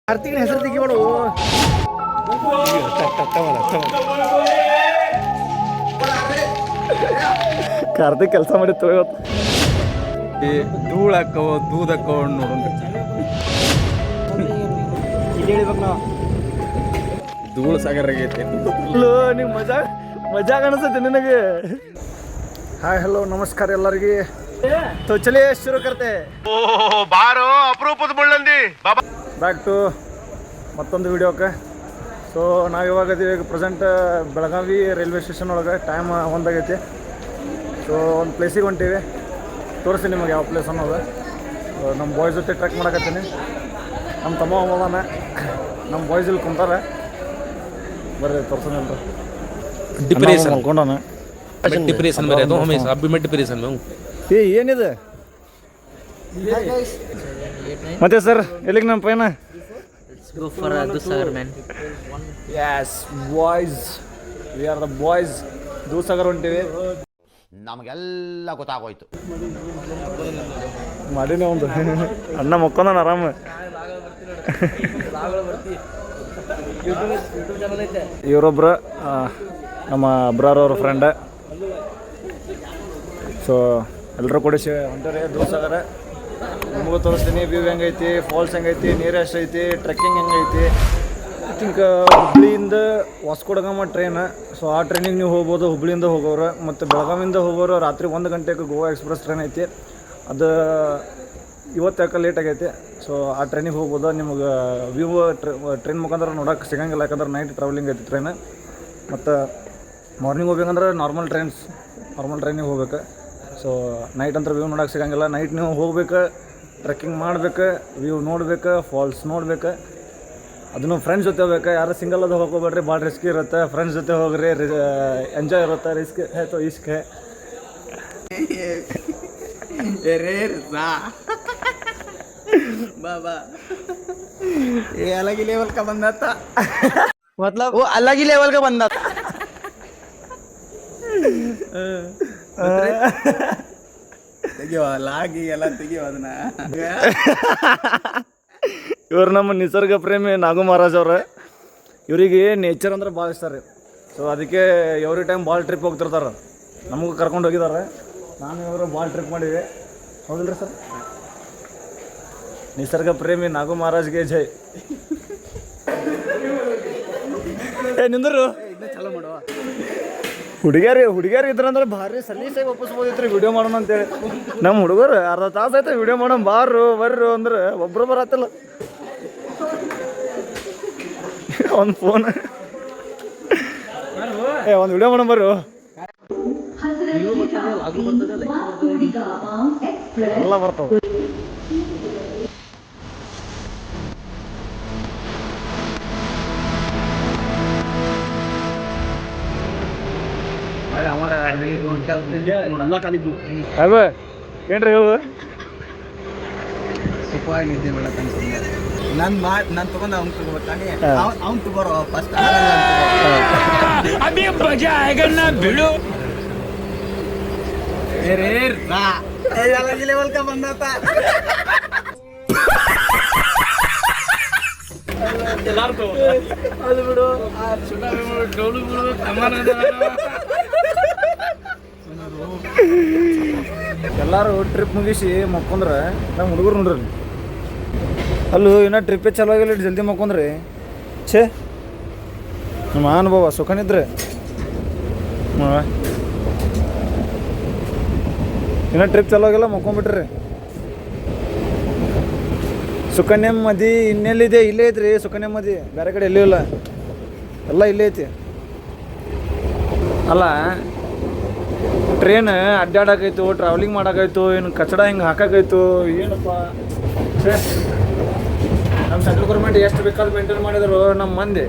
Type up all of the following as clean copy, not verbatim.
ಕಾರ್ತಿಕ್ನ ಹೆಸರು ತೆಗಿಬೇಡು. ಕಾರ್ತಿಕ್ ಕೆಲಸ ಮಾಡಿತ್ತು ಇವತ್ತು. ಧೂಳು ಹಾಕವ ದೂದ್ ಹಾಕವ ನೋಡೋಣ. ಇಲ್ಲಿ ಹೇಳ್ಬೇಕು ನಾವು ಧೂಳು ಸಾಗರ ಆಗೈತೆ. ನೀವು ಮಜಾ ಕಾಣಿಸ್ತೈತೆ ನಿನಗೆ. ಹಾಯ್ ಹಲೋ ನಮಸ್ಕಾರ ಎಲ್ಲರಿಗೆ. तो चलिए शुरू करते हैं. ಬಾರೋ ಅಪರೂಪದ ಮುಳ್ಳಂದಿ ಬ್ಯಾಕ್ ಟು ಮತ್ತೊಂದು ವಿಡಿಯೋಕ್ಕೆ. ಸೊ ನಾವು ಇವಾಗ ಇದೀವಿ ಪ್ರೆಸೆಂಟ್ ಬೆಳಗಾವಿ ರೈಲ್ವೆ ಸ್ಟೇಷನ್ ಒಳಗೆ. ಟೈಮ್ ಒಂದಾಗೈತಿ. ಸೊ ಒಂದು ಪ್ಲೇಸಿಗೆ ಹೊಂಟೀವಿ. ತೋರಿಸಿ ನಿಮಗೆ ಯಾವ ಪ್ಲೇಸ್ ಅನ್ನೋದು. ನಮ್ಮ ಬಾಯ್ಸ್ ಜೊತೆ ಟ್ರೆಕ್ ಮಾಡಕತ್ತೀನಿ. ನಮ್ಮ ತಮ್ಮ ಹೋಗೋಣ. ನಮ್ಮ ಬಾಯ್ಸ್ ಇಲ್ಲಿ ಕುಂತಾರೆ. ಬರ್ರಿ ತೋರ್ಸೋಣ. डिप्रेशन ಮಲ್ಕೊಂಡಾನ. डिप्रेशन में रहता हूँ हमेशा. अब भी मैं डिप्रेशन में हूँ. ಏ ಏನಿದೆ ಮತ್ತೆ ಸರ್ ಎಲ್ಲಿಗೆ ನಮ್ಮ ಪೈನ? Go for Dussagar, man. Yes, boys. We are the boys. Dudhsagar ಹೊಂಟೀವಿ. ನಮಗೆಲ್ಲ ಗೊತ್ತಾಗೋಯ್ತು. ಮಾಡಿನೇ ಒಂದು ಅಣ್ಣ ಮಕ್ಕೊಂದಾನ ಆರಾಮ. ಇವರೊಬ್ರು ನಮ್ಮ ಬ್ರರ್ ಅವ್ರ ಫ್ರೆಂಡ್. ಸೊ ಎಲ್ಲರೂ ಕೂಡ ಹೊಂಟಾರೆ ದೂಸಾಗರ. ನಿಮಗೂ ತೋರಿಸ್ತೀನಿ ವ್ಯೂ ಹೆಂಗೈತಿ, ಫಾಲ್ಸ್ ಹೆಂಗೈತಿ, ನೀರು ಎಷ್ಟೈತಿ, ಟ್ರೆಕ್ಕಿಂಗ್ ಹೆಂಗೈತಿ. ಐ ಥಿಂಕ್ ಹುಬ್ಳಿಯಿಂದ ವಾಸ್ಕೋಡಗಾಮ ಟ್ರೈನ್. ಸೊ ಆ ಟ್ರೈನಿಗೆ ನೀವು ಹೋಗ್ಬೋದು ಹುಬ್ಳಿಯಿಂದ ಹೋಗೋರು. ಮತ್ತು ಬೆಳಗಾವಿಯಿಂದ ಹೋಗೋರು ರಾತ್ರಿ 1 ಗಂಟೆಗೆ ಗೋವಾ ಎಕ್ಸ್ಪ್ರೆಸ್ ಟ್ರೈನ್ ಐತಿ. ಅದು ಇವತ್ತು ಯಾಕೆ ಲೇಟ್ ಆಗೈತಿ. ಸೊ ಆ ಟ್ರೈನಿಗೆ ಹೋಗ್ಬೋದು. ನಿಮಗೆ ವ್ಯೂ ಟ್ರೈನ್ ಮುಖಾಂತರ ನೋಡೋಕೆ ಸಿಗಂಗಿಲ್ಲ, ಯಾಕಂದ್ರೆ ನೈಟ್ ಟ್ರಾವೆಲಿಂಗ್ ಐತಿ ಟ್ರೈನ್. ಮತ್ತು ಮಾರ್ನಿಂಗ್ ಹೋಗ್ಬೇಕಂದ್ರೆ ನಾರ್ಮಲ್ ಟ್ರೈನಿಗೆ ಹೋಗ್ಬೇಕು. ಸೊ ನೈಟ್ ಅಂತ ವ್ಯೂ ನೋಡೋಕೆ ಸಿಗಂಗಿಲ್ಲ. ನೈಟ್ ನೀವು ಹೋಗ್ಬೇಕು, ಟ್ರೆಕ್ಕಿಂಗ್ ಮಾಡ್ಬೇಕು, ವ್ಯೂ ನೋಡ್ಬೇಕು, ಫಾಲ್ಸ್ ನೋಡ್ಬೇಕು. ಅದನ್ನು ಫ್ರೆಂಡ್ಸ್ ಜೊತೆ ಹೋಗ್ಬೇಕು. ಯಾರು ಸಿಂಗಲ್ ಅದು ಹೋಗ್ಕೋಬೇಡ್ರಿ, ಭಾಳ ರಿಸ್ಕ್ ಇರುತ್ತೆ. ಫ್ರೆಂಡ್ಸ್ ಜೊತೆ ಹೋಗ್ರಿ, ಎಂಜಾಯ್ ಇರುತ್ತೆ. ರಿಸ್ಕ್ ಹೇ ತೋ ಇಸ್ಕ್ ಹೇ. बाबा ये अलग ही लेवल का बंदा था. मतलब वो अलग ही लेवल का बंदा था. ತೆಗಿಯೋ ಲಾಗಿ ಎಲ್ಲ ತೆಗಿಯೋ ಅದನ್ನ. ಇವ್ರು ನಮ್ಮ ನಿಸರ್ಗ ಪ್ರೇಮಿ ನಾಗು ಮಹಾರಾಜ್ ಅವ್ರು. ಇವರಿಗೆ ನೇಚರ್ ಅಂದ್ರೆ ಭಾಳ ಇಷ್ಟ ರೀ. ಸೊ ಅದಕ್ಕೆ ಎವ್ರಿ ಟೈಮ್ ಭಾಳ ಟ್ರಿಪ್ ಹೋಗ್ತಿರ್ತಾರೆ. ನಮಗೂ ಕರ್ಕೊಂಡು ಹೋಗಿದ್ದಾರೆ. ನಾನು ಇವರು ಭಾಳ ಟ್ರಿಪ್ ಮಾಡಿವಿ. ಹೌದಿಲ್ಲ ರೀ ಸರ್? ನಿಸರ್ಗ ಪ್ರೇಮಿ ನಾಗು ಮಹಾರಾಜ್ಗೆ ಜೈ. ನಿಂದರು ಚಲೋ ಮಾಡುವ ಹುಡುಗಿಯರು ಇದ್ರಂದ್ರೆ ಭಾರಿ ಸಲೀಸಾಗಿ ಒಪ್ಪಿಸ್ಬೋದಿತ್ತು ರೀ ವಿಡಿಯೋ ಮಾಡೋಣ ಅಂತೇಳಿ. ನಮ್ಮ ಹುಡುಗರು ಅರ್ಧ ತಾಸು ಆಯ್ತು ವಿಡಿಯೋ ಮಾಡೋಣ ಬರ್ರು ಅಂದ್ರೆ ಒಬ್ಬರು ಬರತ್ತಿಲ್ಲ. ಒಂದು ಫೋನ್ ಒಂದು ವಿಡಿಯೋ ಮಾಡೋಣ ಬರ್ರು. ಎಲ್ಲ ಬರ್ತಾವ. ಅವ ಏನ್ರಿ ಇವು ನಿದ್ದೆ ನಾನು ತಗೊಂಡು ಅವ್ನು ತಗೋತಾನೆ. ಅವ್ನು ತಗೋರೋ ಫಸ್ಟ್. अभी मजा आएगा ना भिड़ो. अलग ही लेवल का बंदा था. ಅದು ಬಿಡು. ಡೋಲು ಬಿಡು ಎಲ್ಲರೂ ಟ್ರಿಪ್ ಮುಗಿಸಿ ಮಕ್ಕೊಂಡ್ರೆ ನಮ್ಮ ಹುಡುಗರು ನೋಡ್ರಿ ಅಲ್ಲೂ ಇನ್ನೂ ಟ್ರಿಪ್ಪೇ ಚಲೋ ಆಗಿಲ್ಲ. ಜಲ್ದಿ ಮಕ್ಕೊಂಡ್ರಿ ಛೇ ನಮ್ಮ ಅನುಭವ ಸುಖನಿದ್ರೆ ಇನ್ನೂ ಟ್ರಿಪ್ ಚಲೋ ಆಗಿಲ್ಲ ಮಕ್ಕೊಂಬಿಟ್ರಿ. ಸುಕನ್ಯಾ ಮದಿ ಇನ್ನೆಲ್ಲಿದೆ? ಇಲ್ಲೇ ಐತ್ರಿ ಸುಕನ್ಯಾ ಮದಿ. ಬೇರೆ ಕಡೆ ಎಲ್ಲೂ ಇಲ್ಲ, ಎಲ್ಲ ಇಲ್ಲೇ ಐತಿ. ಅಲ್ಲ ಟ್ರೈನ್ ಅಡ್ಡಾಡಕೈತು, ಟ್ರಾವೆಲಿಂಗ್ ಮಾಡೋಕ್ಕಾಯ್ತು, ಏನು ಕಚಡ ಹಿಂಗೆ ಹಾಕಾಕೈತು ಏನಪ್ಪ. ನಮ್ಮ ಸೆಂಟ್ರಲ್ ಗೌರ್ಮೆಂಟ್ ಎಷ್ಟು ಬೇಕಾದ್ರೂ ಮೇಂಟೈನ್ ಮಾಡಿದ್ರು. ನಮ್ಮ ಮಂದಿ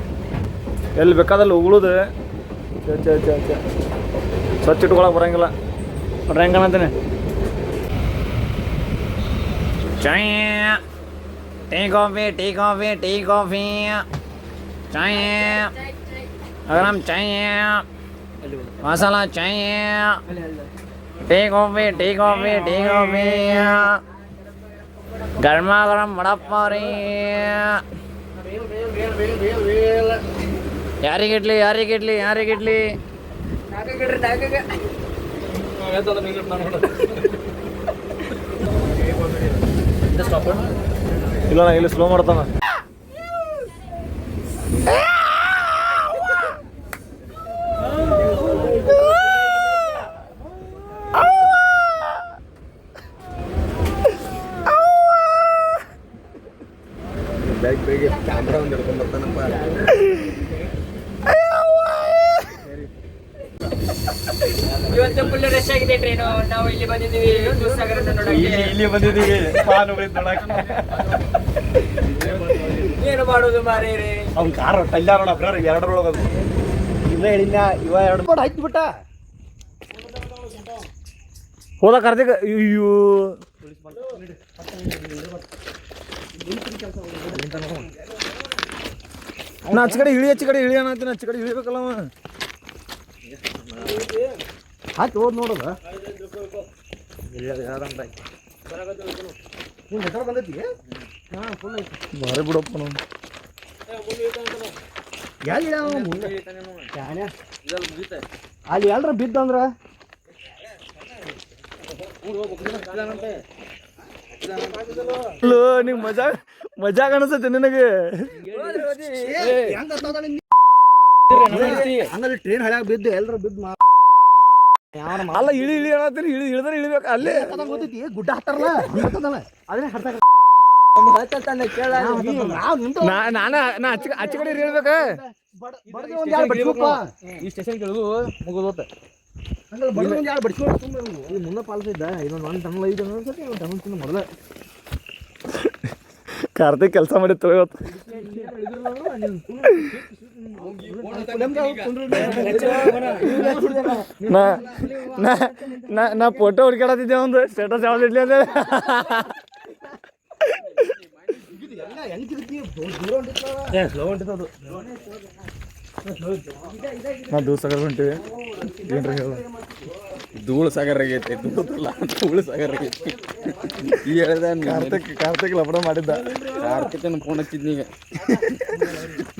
ಎಲ್ಲಿ ಬೇಕಾದಲ್ಲಿ ಉಗುಳುದು ಸ್ವಚ್ಛ ಇಟ್ಕೊಳಕ್ಕೆ ಬರೋಂಗಿಲ್ಲ. ನೋಡ್ರಿ ಹೆಂಗೆ ಕಾಣಂತೀನಿ. ಟೀ ಕಾಫಿ ಚಾಯ್ ಗರಂ ಚಾಯ್ ಮಸಾಲಾ ಚಾಯ್ ಟೀ ಕಾಫಿ ಗರ್ಮ ಗರಂ ವಡಪ್ಪ ರೀ ಯಾರಿಗಿಡ್ಲಿ ಯಾರಿಗಿಡ್ಲಿ ಯಾರಿಗಿಡ್ಲಿ ಇಲ್ಲ ಇಲ್ಲಿ ಸ್ಲೋ ಮಾಡ್ತಾನ. ಕ್ಯಾಮ್ರಾ ಒಂದು ಹಿಡ್ಕೊಂಡ್ ಬರ್ತಾನಪ್ಪ. ಇವತ್ತು ಫುಲ್ ರಶ್ ಆಗಿದೆ ಟ್ರೈನು. ನಾವು ಇಲ್ಲಿ ಬಂದಿದ್ದೀವಿ ದೂಧಸಾಗರನ ನೋಡಕ್ಕೆ. ಇಲ್ಲಿ ಬಂದಿದ್ದೀವಿ ಏನು ಮಾಡೋದು ಮಾರೇರಿ? ಅವ್ನ ಕಾರ್ ಟಲ್ಯಾರ ನೋಡ ಬ್ರರ್ ಎರಡರೊಳಗೆ ಇಲ್ಲ ಹೇಳಿನ ಇವ ಎರಡು ಬೋರ್ಡ್ ಹಾಕಿ ಬಿಟ್ಟ ಹೋದ ಕಾರ್ತಿಕ್. ಅಯ್ಯೋ ನಾ ಆಚ ಕಡೆ ಇಳಿ ಅನ್ನತ್ತೀನಿ. ಆಚ ಕಡೆ ಇಳಿಬೇಕಲ್ಲ ಅವ ಹಾಕಿ ಹೋದ್ ನೋಡೋದ ಭಾರಿ ಬಿಡಪ್ಪ ನಾವು ಅಲ್ಲಿ ಎಲ್ರ ಬಿದ್ದಂದ್ರ ನಿಂಗೆ ಮಜಾ ಕಾಣಿಸ್ತೈತೆ ನಿನಗೆ. ಟ್ರೈನ್ ಹಳ್ಯಾಗ ಬಿದ್ದು ಎಲ್ರ ಬಿದ್ದು ಅಲ್ಲ ಇಳಿ ಅನ್ನತ್ತೀನಿ. ಇಳಿದ್ರೆ ಇಳಿಬೇಕು ಅಲ್ಲೇ ಗೊತ್ತೈತಿ. ಗುಡ್ಡ ಹತ್ತಾರಲ್ಲ ಅದನ್ನೇ ಹತ್ತಾರ. ನಾ ಆಚೆ ಕಡೆ ಹೇಳ್ಬೇಕ ಈ ಸ್ಟೇಷನ್ ಕೆಳಗು ಮುಗಿದೋತ ಮುನ್ನ ಪಾಲ್ಸಿದ್ದ ಇನ್ನೊಂದು ಒಂದು ಟನ್ ಐದು ಟನ್ ತಿನ್ನ ಮೊದಲ ಕಾರ್ತಿಕ್ ಕೆಲಸ ಮಾಡಿತ್ತು ಇವತ್ತು. ನಾ ಫೋಟೋ ಹುಡ್ಕಾಡತ್ತಿದ್ದೆ ಒಂದು ಸ್ಟೇಟಸ್ ಯಾವ್ದು ಇಡ್ಲಿ ಅಂದ್ರೆ ನಾ ದೂಧಸಾಗರ ಹೊಂಟಿವಿ. ಏನ್ರಿ ಹೇಳ ಧೂಳಸಾಗರ ಆಗೈತೆ. ಧೂಳಸಾಗರ ಆಗೈತಿ. ಈ ಹೇಳ್ದ ಕಾರ್ತಿಕ್ ಲಪಡ ಮಾಡಿದ್ದ. ಕಾರ್ತಿಕನ ಫೋನ್ ಹಚ್ಚಿದ್ನೀಗ.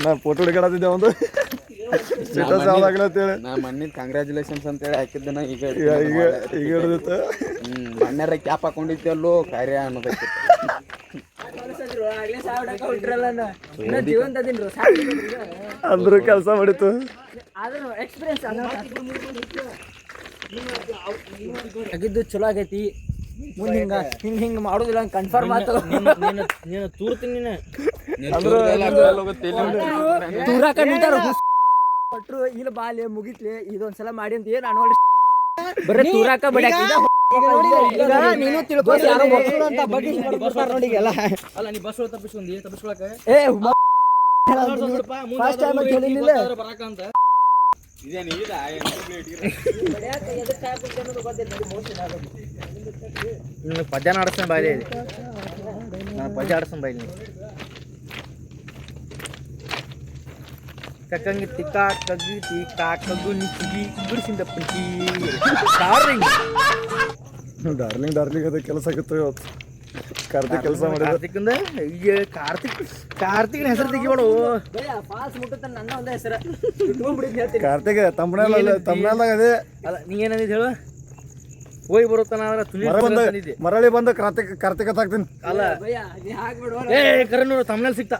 ನಾ ಫೋಟೋ ಹುಡುಕಾಡತ್ತಿದ್ದೆ ಒಂದು ಸ್ಟೇಟಸ್ ಯಾವ್ದಾಗ್ಲತ್ತೇಳಿ. ನಾ ಮೊನ್ನೆ ಕಂಗ್ರ್ಯಾಚುಲೇಷನ್ಸ್ ಅಂತೇಳಿ ಹಾಕಿದ್ದನ ಈಗ ಹಿಡಿದಿತ್ತು. ಮಣ್ಣರ ಕ್ಯಾಪ್ ಹಾಕೊಂಡಿದ್ದಲ್ಲೋ ಕಾರ್ಯ ಅನ್ನೋದಕ್ಕೆ. ಅಂದ್ರು ಕೆಲಸ ಮಾಡಿತ್ತು. ಆಗಿದ್ದು ಚಲೋ ಆಗೈತಿ. ಮುಂದೆ ಹಿಂಗ ಮಾಡೋದಿಲ್ಲ ಕನ್ಫರ್ಮ್ ಆಯ್ತು. ನೀನು ತೂರ್ತೀನಿ ತೂರಾಕ ಕೊಟ್ರು ಇಲ್ಲ ಬಾಲೆ ಮುಗಿತ್ಲೆ ಇದೊಂದ್ಸಲ ಮಾಡಿ ಅಂತ ಏನ್ ನಾನು ಬರೀ ತೂರಾಕ ಬಡಿಯಾಕ ನೀನು ತಿಳ್ಕೊ. ನೋಡಿ ಎಲ್ಲ ಅಲ್ಲ ನೀ ಬಸ್ ತಪ್ಪಿಸ್ಕೊಂಡಿ ತಪ್ಪಿಸ್ಕೊಳಕ ಫಸ್ಟ್ ಟೈಮ್ ಹೇಳಿಲ್ಲ ಬರಾಕ ಅಂತ. ಪದ್ಯ ಆಡಿಸ್ತಾನೆ ಬಾಯ್ಲಿ. ನಾನು ಪದ್ಯ ಆಡಿಸ್ತಾನೆ ಬಾಯ್ಲಿ. ಕಕ್ಕಂಗಿ ತಿಕ್ಕ ಕಗ್ಗಿ ತಿಕ್ಕ ಕಗ್ಗು ನಿಚ್ಚಿಗಿ ಗುಡಿಸಿಂದ ಪಂಚಿ ಡಾರ್ಲಿಂಗ್ ಅದ ಕೆಲಸ ಆಗಿತ್ತು ಇವತ್ತು. ಕಾರ್ತಿಕ್ ಕೆಲಸ ಕಾರ್ತಿಕ್ಂದ ಕಾರ್ತಿಕ್ನ ಹೆಸರು ತೆಗಿಬೇಡು. ನನ್ನ ಒಂದೇ ಹೆಸರು ಕಾರ್ತಿಕ್ ತಮ್ಮನಾಗ ಅದೇ ಅಲ್ಲ ನೀ ಏನಂದಿದ್ ಹೇಳು. ಹೋಗಿ ಬರುತ್ತಾನ ಮರಳಿ ಬಂದ ಕಾರ್ತಿಕ್ ಹಾಕ್ತೀನಿ. ಅಲ್ಲ ಏ ಕರೆನು ತಮ್ಮನೇಲಿ ಸಿಕ್ತಾ.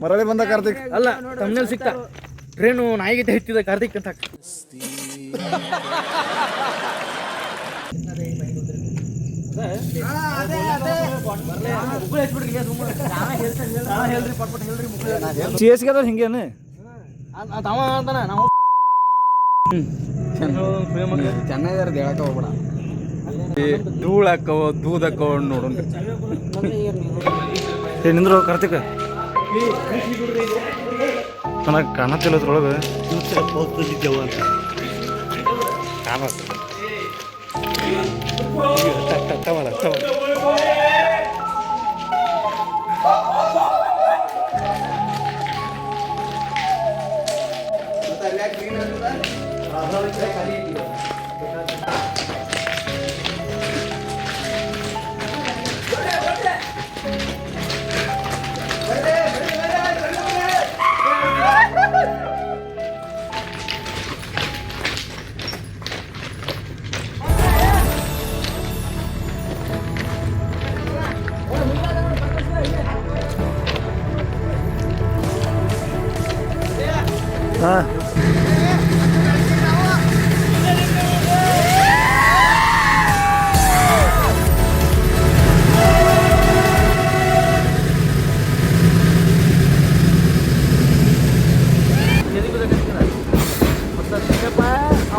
ಮರಳಿ ಬಂದ ಕಾರ್ತಿಕ್ ಅಲ್ಲ ತಮ್ಮನೇಲಿ ಸಿಕ್ತಾ. ಟ್ರೈನು ನಾಯಿಗಿಂತ ಹೆಚ್ಚಿದ ಕಾರ್ತಿಕ್ ಅಂತ ಹಾಕಿ. CS ಹಿಂಗೇನು ತಮ್ಮ ಅಂತಾನ ನಾವು ಚೆನ್ನಾಗಿರೋದು ಹೇಳಕ್ಕೆ ಹೋಗ್ಬೇಡ. ಧೂಳು ಹಾಕವ ದೂದ್ ಹಾಕವ ನೋಡೋಣ. ನಿಂದ್ರು ಕಾರ್ತಿಕ್ ನನಗೆ ಕಾಣತ್ತಿಲ್ಲ ಅದ್ರೊಳಗೆ. ಹಾಂ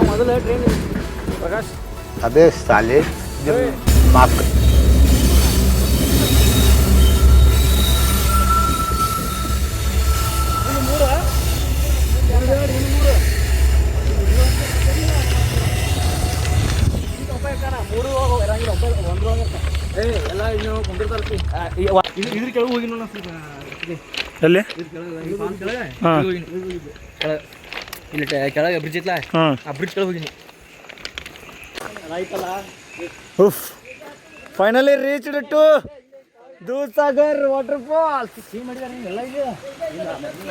ಮೊದಲು ಟ್ರೈನ್ ಪ್ರಕಾಶ್ ಅದೇ ಸಾಲಿ ಮಾಫ್ ಎಲ್ಲ ಇನ್ನು ಕೊಂಡಿರ್ತಾರೆ ಇದ್ರ ಕೆಳಗೆ ಹೋಗಿ ಎಲ್ಲಿ ಹಾಂ ಇಲ್ಲಿ ಕೆಳಗೆ ಬ್ರಿಡ್ಜ್ ಇತ್ತಲ್ಲ ಹಾಂ ಆ ಬ್ರಿಡ್ಜ್ ಕೆಳಗೆ ಹೋಗಿನಿ ಆಯ್ತಲ್ಲ ಉಫ್ finally reached to Dudhsagar water falls. ಎಲ್ಲ ಇದೆ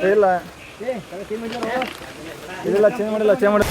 ಇಲ್ಲ ಇಲ್ಲ ಚೇಂಜ್ ಮಾಡಿಲ್ಲ ಚೇಂಜ್ ಮಾಡಿ